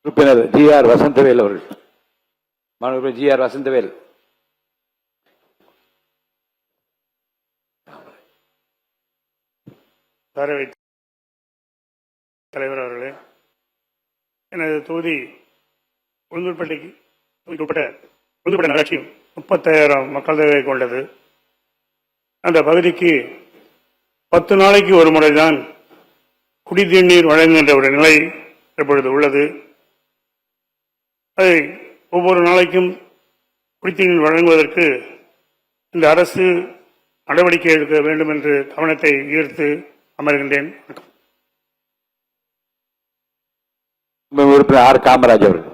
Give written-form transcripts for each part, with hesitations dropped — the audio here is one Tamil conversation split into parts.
உறுப்பினர் ஜி.ஆர். வசந்தவேல் அவர்கள். மாண்புமிகு ஜி.ஆர். வசந்தவேல். பேரவைத் தலைவர் அவர்களே, எனது தொகுதி உளுந்தூர்பேட்டைக்கு உளுந்தூர்பேட்டை நகராட்சி 30,000 மக்கள் தொகை கொண்டது. அந்த பகுதிக்கு 10 நாளைக்கு ஒரு முறைதான் குடிநீர் வழங்குகின்ற ஒரு நிலை இப்பொழுது உள்ளது. அதை ஒவ்வொரு நாளைக்கும் குடிநீர் வழங்குவதற்கு இந்த அரசு நடவடிக்கை எடுக்க வேண்டும் என்று கவனத்தை ஈர்த்து அமர்கின்றேன். உறுப்பினர் ஆர். காமராஜ் அவர்கள்.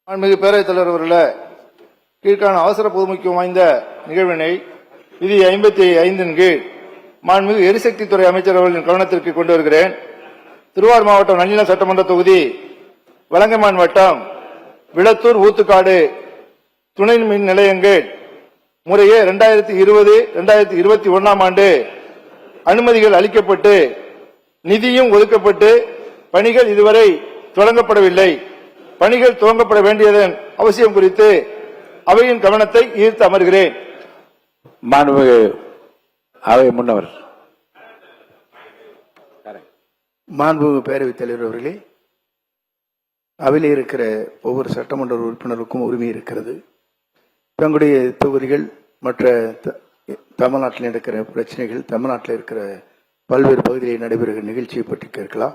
மாண்புமிகு பேரவைத் தலைவர் அவர்களே, கீழ்கான அவசர பொதுமுக்கியம் வாய்ந்த நிகழ்வினை விதி 55 கீழ் மாண்புமிகு எரிசக்தித்துறை அமைச்சர் அவர்களின் கவனத்திற்கு கொண்டு வருகிறேன். திருவாரூர் மாவட்டம் நன்னிலம் சட்டமன்ற தொகுதி வலங்கைமான் வட்டம் விளத்தூர் ஊத்துக்காடு துணை மின் நிலையங்கள் முறையே 2020, 2021 ஆண்டு அனுமதிகள் அளிக்கப்பட்டு நிதியும் ஒதுக்கப்பட்டு பணிகள் இதுவரை தொடங்கப்படவில்லை. பணிகள் துவங்கப்பட வேண்டியதன் அவசியம் குறித்து அவையின் கவனத்தை ஈர்த்து அமர்கிறேன். மாண்புமிகு அவை முன்னவர். மாண்புமிகு பேரவைத் தலைவர் அவர்களே, அவையில் இருக்கிற ஒவ்வொரு சட்டமன்ற உறுப்பினருக்கும் உரிமை இருக்கிறது. தங்களுடைய தொகுதிகள் மற்ற தமிழ்நாட்டில் இருக்கிற பிரச்சனைகள், தமிழ்நாட்டில் இருக்கிற பல்வேறு பகுதிகளில் நடைபெறுகிற நிகழ்ச்சியை பற்றி கேட்கலாம்.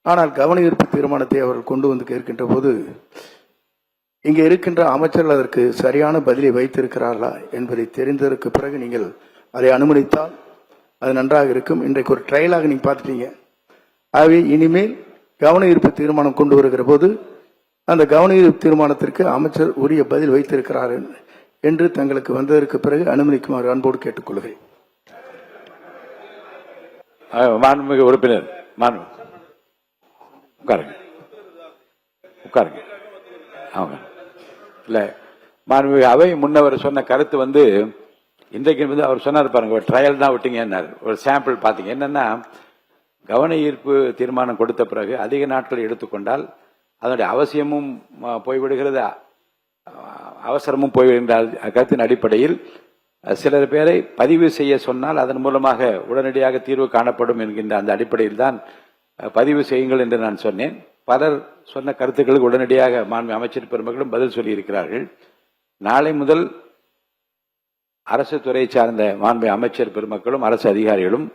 ஆனால் கவன ஈர்ப்பு தீர்மானத்தை அவர்கள் கொண்டு வந்து கேட்கின்ற போது இங்கே இருக்கின்ற அமைச்சர்கள் அதற்கு சரியான பதிலை வைத்திருக்கிறார்களா என்பதை தெரிந்ததற்கு பிறகு நீங்கள் அதை அனுமதித்தால் அது நன்றாக இருக்கும். இன்றைக்கு ஒரு ட்ரையலாக நீங்கள் பார்த்துட்டீங்க. ஆகவே இனிமேல் கவன ஈர்ப்பு தீர்மானம் கொண்டு வருகிற போது அந்த கவன ஈர்ப்பு தீர்மானத்திற்கு அமைச்சர் உரிய பதில் வைத்திருக்கிறார் என்று தங்களுக்கு வந்ததற்கு பிறகு அனுமதிக்குமாறு அன்போடு கேட்டுக்கொள்கிறேன். மாண்புமிகு உறுப்பினர் உட்காருங்க. அவங்க இல்ல, மாண்புமிகு அவை முன்னவர் சொன்ன கருத்து இன்றைக்கு அவர் சொன்னார் பாருங்க, ஒரு ட்ரையல் தான் விட்டீங்கன்னாரு. ஒரு சாம்பிள் பார்த்தீங்க. என்னன்னா, கவன ஈர்ப்பு தீர்மானம் கொடுத்த பிறகு அதிக நாட்கள் எடுத்துக்கொண்டால் அதனுடைய அவசியமும் போய்விடுகிறது, அவசரமும் போய்விடுகின்ற கருத்தின் அடிப்படையில் சிலர் பேரை பதிவு செய்ய சொன்னால் அதன் மூலமாக உடனடியாக தீர்வு காணப்படும் என்கின்ற அந்த அடிப்படையில் தான் பதிவு செய்யுங்கள் என்று நான் சொன்னேன். பலர் சொன்ன கருத்துக்களுக்கு உடனடியாக மாண்பு அமைச்சர் பெருமக்களும் பதில் சொல்லியிருக்கிறார்கள். நாளை முதல் அரசு துறை சார்ந்த மாண்பு அமைச்சர் பெருமக்களும் அரசு அதிகாரிகளும்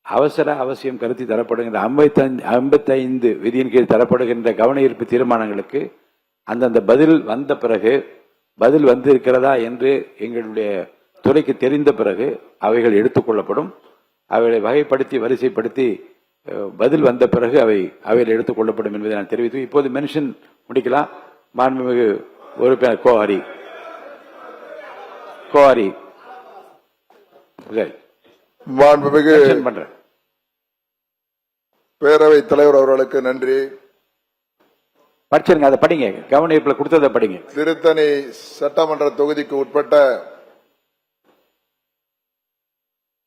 அவசர அவசியம் கருத்தி தரப்படுகின்ற 55 விதியின் கீழ் தரப்படுகின்ற கவன ஈர்ப்பு தீர்மானங்களுக்கு அந்தந்த பதில் வந்த பிறகு, பதில் வந்திருக்கிறதா என்று எங்களுடைய துறைக்கு தெரிந்த பிறகு அவைகள் எடுத்துக்கொள்ளப்படும். அவைகளை வகைப்படுத்தி வரிசைப்படுத்தி பதில் வந்த பிறகு அவையில் எடுத்துக் கொள்ளப்படும் என்பதை நான் தெரிவித்து இப்போது மென்ஷன் முடிக்கலாம். மாண்புமிகு உறுப்பினர் கோஹரி மாண்புமிகு பேரவைத் தலைவர் அவர்களுக்கு நன்றி. படிச்சிருங்க, அதை படிங்க. கவன ஈர்ப்புல கொடுத்ததை படிங்க. திருத்தணி சட்டமன்ற தொகுதிக்கு உட்பட்ட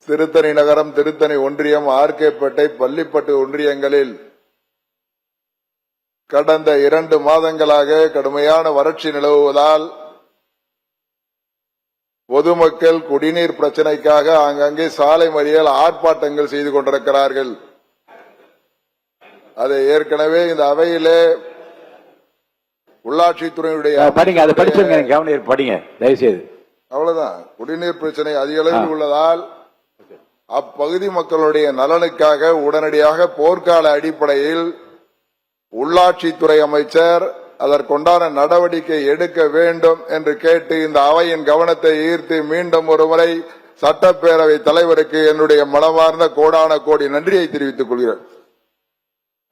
திருத்தணி நகரம், திருத்தணி ஒன்றியம், ஆர்கேப்பேட்டை, பள்ளிப்பட்டு ஒன்றியங்களில் கடந்த 2 மாதங்களாக கடுமையான வறட்சி நிலவுவதால் பொதுமக்கள் குடிநீர் பிரச்சனைக்காக ஆங்காங்கே சாலை மறியல் ஆர்ப்பாட்டங்கள் செய்து கொண்டிருக்கிறார்கள். அதை ஏற்கனவே இந்த அவையிலே உள்ளாட்சித்துறையுடைய படிங்க தயவுசெய்து. அவ்வளவுதான். குடிநீர் பிரச்சனை அதிக அளவில் உள்ளதால் அப்பகுதி மக்களுடைய நலனுக்காக உடனடியாக போர்க்கால அடிப்படையில் உள்ளாட்சித்துறை அமைச்சர் அதற்குண்டான நடவடிக்கை எடுக்க வேண்டும் என்று கேட்டு இந்த அவையின் கவனத்தை ஈர்த்து மீண்டும் ஒருமுறை சட்டப்பேரவை தலைவருக்கு என்னுடைய மனமார்ந்த கோடான கோடி நன்றியை தெரிவித்துக் கொள்கிறேன்.